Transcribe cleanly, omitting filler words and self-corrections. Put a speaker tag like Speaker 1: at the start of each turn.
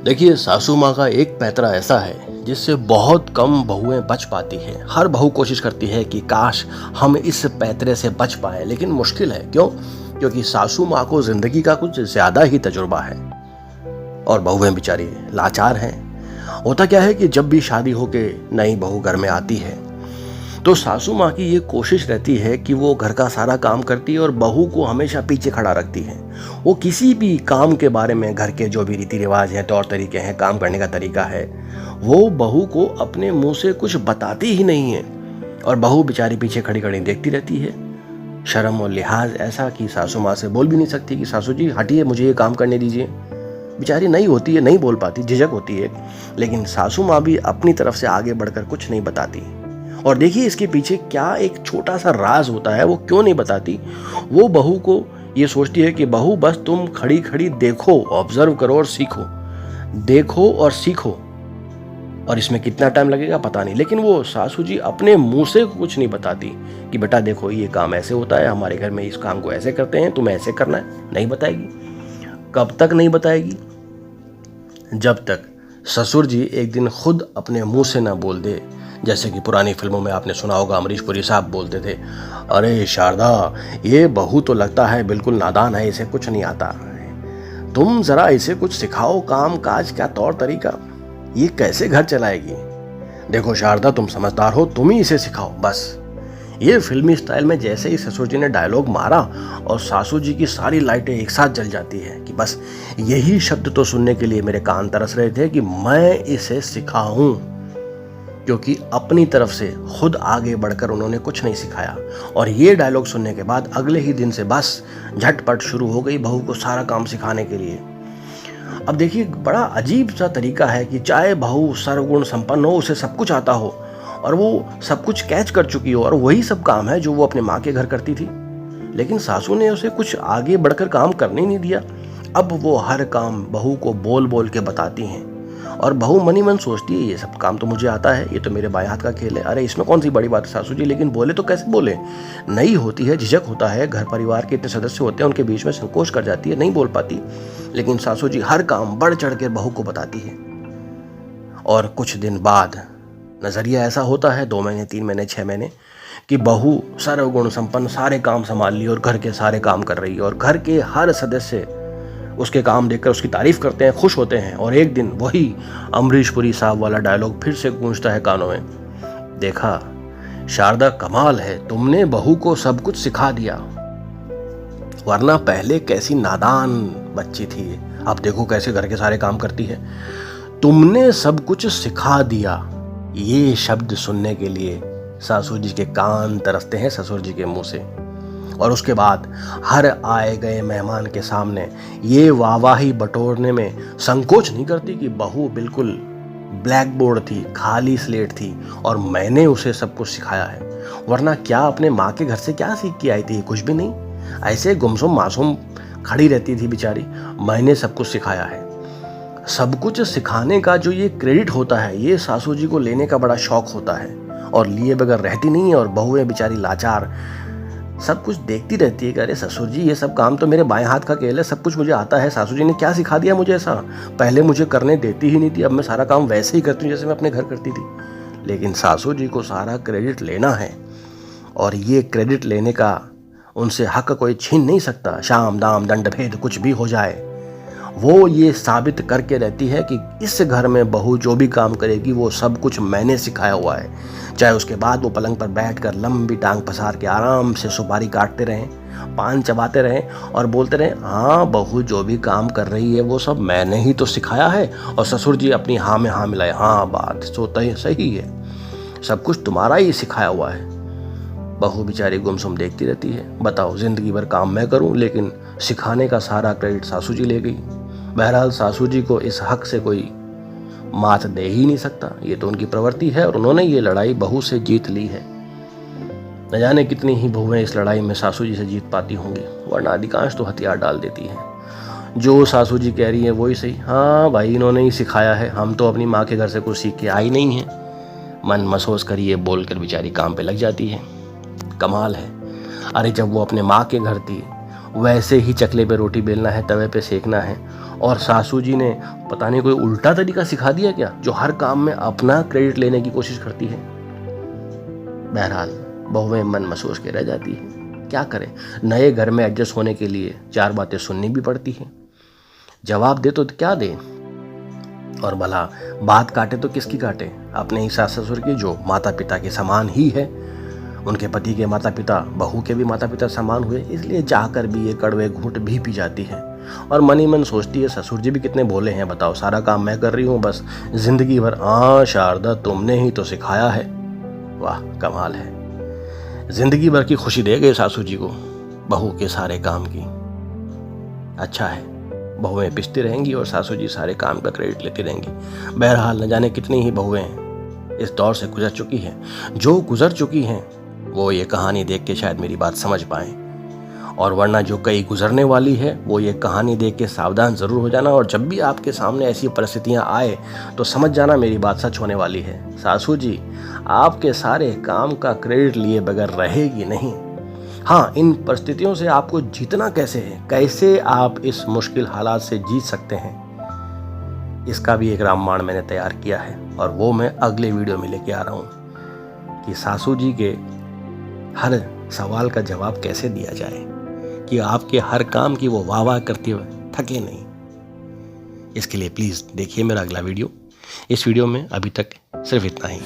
Speaker 1: देखिए, सासू माँ का एक पैतरा ऐसा है जिससे बहुत कम बहुएं बच पाती हैं। हर बहू कोशिश करती है कि काश हम इस पैतरे से बच पाएं, लेकिन मुश्किल है। क्यों? क्योंकि सासू माँ को जिंदगी का कुछ ज्यादा ही तजुर्बा है और बहुएं बेचारी लाचार हैं। होता क्या है कि जब भी शादी होके नई बहू घर में आती है तो सासू माँ की ये कोशिश रहती है कि वो घर का सारा काम करती है और बहू को हमेशा पीछे खड़ा रखती है। वो किसी भी काम के बारे में, घर के जो भी रीति रिवाज हैं, तौर तरीके हैं, काम करने का तरीका है, वो बहू को अपने मुंह से कुछ बताती ही नहीं है और बहू बेचारी पीछे खड़ी खड़ी देखती रहती है। शर्म और लिहाज ऐसा कि सासू माँ से बोल भी नहीं सकती कि सासू जी हटिए, मुझे ये काम करने दीजिए। बेचारी नहीं होती है, नहीं बोल पाती, झिझक होती है, लेकिन सासू माँ भी अपनी तरफ से आगे बढ़कर कुछ नहीं बताती। और देखिए इसके पीछे क्या एक छोटा सा राज होता है। वो क्यों नहीं बताती? वो बहू को ये सोचती है कि बहू बस तुम खड़ी खड़ी देखो, ऑब्जर्व करो और सीखो, देखो और सीखो, और इसमें कितना टाइम लगेगा पता नहीं। लेकिन वो सासू जी अपने मुंह से कुछ नहीं बताती कि बेटा देखो ये काम ऐसे होता है, हमारे घर में इस काम को ऐसे करते हैं, तुम्हें ऐसे करना है। नहीं बताएगी। कब तक नहीं बताएगी? जब तक ससुर जी एक दिन खुद अपने मुंह से ना बोल दे। जैसे कि पुरानी फिल्मों में आपने सुना होगा, अमरीश पुरी साहब बोलते थे, अरे शारदा, ये बहू तो लगता है बिल्कुल नादान है, इसे कुछ नहीं आता, तुम जरा इसे कुछ सिखाओ, काम काज क्या तौर तरीका, ये कैसे घर चलाएगी। देखो शारदा, तुम समझदार हो, तुम ही इसे सिखाओ बस। ये फिल्मी स्टाइल में जैसे ही ससुर जी ने डायलॉग मारा और सासू जी की सारी लाइटें एक साथ जल जाती है कि बस यही शब्द तो सुनने के लिए मेरे कान तरस रहे थे कि मैं इसे सिखाऊं। क्योंकि अपनी तरफ से खुद आगे बढ़कर उन्होंने कुछ नहीं सिखाया। और ये डायलॉग सुनने के बाद अगले ही दिन से बस झटपट शुरू हो गई बहू को सारा काम सिखाने के लिए। अब देखिए, बड़ा अजीब सा तरीका है कि चाहे बहू सर्वगुण संपन्न हो, उसे सब कुछ आता हो और वो सब कुछ कैच कर चुकी हो और वही सब काम है जो वो अपने माँ के घर करती थी, लेकिन सासू ने उसे कुछ आगे बढ़कर काम करने नहीं दिया। अब वो हर काम बहू को बोल बोल के बताती हैं और बहू मनी मन सोचती है ये सब काम तो मुझे आता है, ये तो मेरे बाएं हाथ का खेल है, अरे इसमें कौन सी बड़ी बात है सासू जी। लेकिन बोले तो कैसे बोले? नहीं होती है, झिझक होता है, घर परिवार के इतने सदस्य होते हैं, उनके बीच में संकोच कर जाती है, नहीं बोल पाती। लेकिन सासू जी हर काम बढ़ चढ़ के बहू को बताती है। और कुछ दिन बाद नजरिया ऐसा होता है, 2 महीने, 3 महीने, 6 महीने, कि बहू सर्वगुण संपन्न सारे काम संभाल ली और घर के सारे काम कर रही है और घर के हर सदस्य उसके काम देखकर उसकी तारीफ करते हैं, खुश होते हैं। और एक दिन वही अमरीश पुरी साहब वाला डायलॉग फिर से गूंजता है कानों में, देखा शारदा, कमाल है, तुमने बहू को सब कुछ सिखा दिया, वरना पहले कैसी नादान बच्ची थी, अब देखो कैसे घर के सारे काम करती है, तुमने सब कुछ सिखा दिया। ये शब्द सुनने के लिए सासू जी के कान तरसते हैं ससुर जी के मुंह से। और उसके बाद हर आए गए मेहमान के सामने ये वाहवाही बटोरने में संकोच नहीं करती कि बहू बिल्कुल ब्लैक बोर्ड थी, खाली स्लेट थी और मैंने उसे सब कुछ सिखाया है। वरना क्या अपने माँ के घर से क्या सीख के आई थी? कुछ भी नहीं, ऐसे गुमसुम मासूम खड़ी रहती थी बेचारी। मैंने सब कुछ सिखाया है। सब कुछ सिखाने का जो ये क्रेडिट होता है, ये सासू जी को लेने का बड़ा शौक होता है और लिए बगैर रहती नहीं है। और बहुएं बेचारी लाचार सब कुछ देखती रहती है कि अरे ससुर जी, ये सब काम तो मेरे बाएं हाथ का खेल है, सब कुछ मुझे आता है, सासू जी ने क्या सिखा दिया मुझे ऐसा, पहले मुझे करने देती ही नहीं थी, अब मैं सारा काम वैसे ही करती हूँ जैसे मैं अपने घर करती थी। लेकिन सासू जी को सारा क्रेडिट लेना है और ये क्रेडिट लेने का उनसे हक कोई छीन नहीं सकता। शाम दाम दंड भेद कुछ भी हो जाए, वो ये साबित करके रहती है कि इस घर में बहू जो भी काम करेगी वो सब कुछ मैंने सिखाया हुआ है। चाहे उसके बाद वो पलंग पर बैठकर लंबी टांग पसार के आराम से सुपारी काटते रहें, पान चबाते रहें और बोलते रहें, हाँ बहू जो भी काम कर रही है वो सब मैंने ही तो सिखाया है। और ससुर जी अपनी हाँ में हाँ मिलाए, हाँ बात तो सही है, सब कुछ तुम्हारा ही सिखाया हुआ है। बहू बेचारी गुमसुम देखती रहती है। बताओ, जिंदगी भर काम मैं करूं, लेकिन सिखाने का सारा क्रेडिट सासू जी ले गई। बहरहाल सासू जी को इस हक से कोई मात दे ही नहीं सकता, ये तो उनकी प्रवृत्ति है और उन्होंने ये लड़ाई बहू से जीत ली है। न जाने कितनी ही बहुएं इस लड़ाई में सासू जी से जीत पाती होंगी, वरना अधिकांश तो हथियार डाल देती हैं। जो सासू जी कह रही हैं वही सही, हाँ भाई इन्होंने ही सिखाया है, हम तो अपनी माँ के घर से कुछ सीख के आई नहीं हैं। मन महसूस करिए बोल कर बेचारी काम पे लग जाती है। कमाल है, अरे जब वो अपने माँ के घर थी वैसे ही चकले पे रोटी बेलना है, तवे पे सेकना है और सासू जी ने पता नहीं कोई उल्टा तरीका सिखा दिया क्या, जो हर काम में अपना क्रेडिट लेने की कोशिश करती है। बहरहाल बहुएं मन मसोस के रह जाती है। क्या करें, नए घर में एडजस्ट होने के लिए 4 बातें सुननी भी पड़ती हैं। जवाब दे तो क्या दे, और भला बात काटे तो किसकी काटे, अपने ही सास ससुर की, जो माता पिता के समान ही है। उनके पति के माता पिता बहू के भी माता पिता समान हुए, इसलिए चाहकर भी ये कड़वे घूंट भी पी जाती है। और मन ही मन सोचती है, ससुर जी भी कितने भोले हैं, बताओ, सारा काम मैं कर रही हूँ, बस जिंदगी भर शारदा तुमने ही तो सिखाया है। वाह कमाल है, जिंदगी भर की खुशी दे गए सासू जी को बहू के सारे काम की। अच्छा है, बहुएं पिसती रहेंगी और सासू जी सारे काम का क्रेडिट लेती रहेंगी। बहरहाल न जाने कितनी ही बहुएं इस दौर से गुजर चुकी हैं। जो गुजर चुकी हैं वो ये कहानी देख के शायद मेरी बात समझ पाएं, और वरना जो कई गुजरने वाली है वो ये कहानी देख के सावधान ज़रूर हो जाना। और जब भी आपके सामने ऐसी परिस्थितियां आए तो समझ जाना मेरी बात सच होने वाली है। सासू जी आपके सारे काम का क्रेडिट लिए बगैर रहेगी नहीं। हाँ, इन परिस्थितियों से आपको जीतना कैसे है, कैसे आप इस मुश्किल हालात से जीत सकते हैं, इसका भी एक रामबाण मैंने तैयार किया है, और वो मैं अगले वीडियो में लेके आ रहा हूँ कि सासू जी के हर सवाल का जवाब कैसे दिया जाए कि आपके हर काम की वो वाह वाह करते हुए थके नहीं। इसके लिए प्लीज़ देखिए मेरा अगला वीडियो। इस वीडियो में अभी तक सिर्फ इतना ही।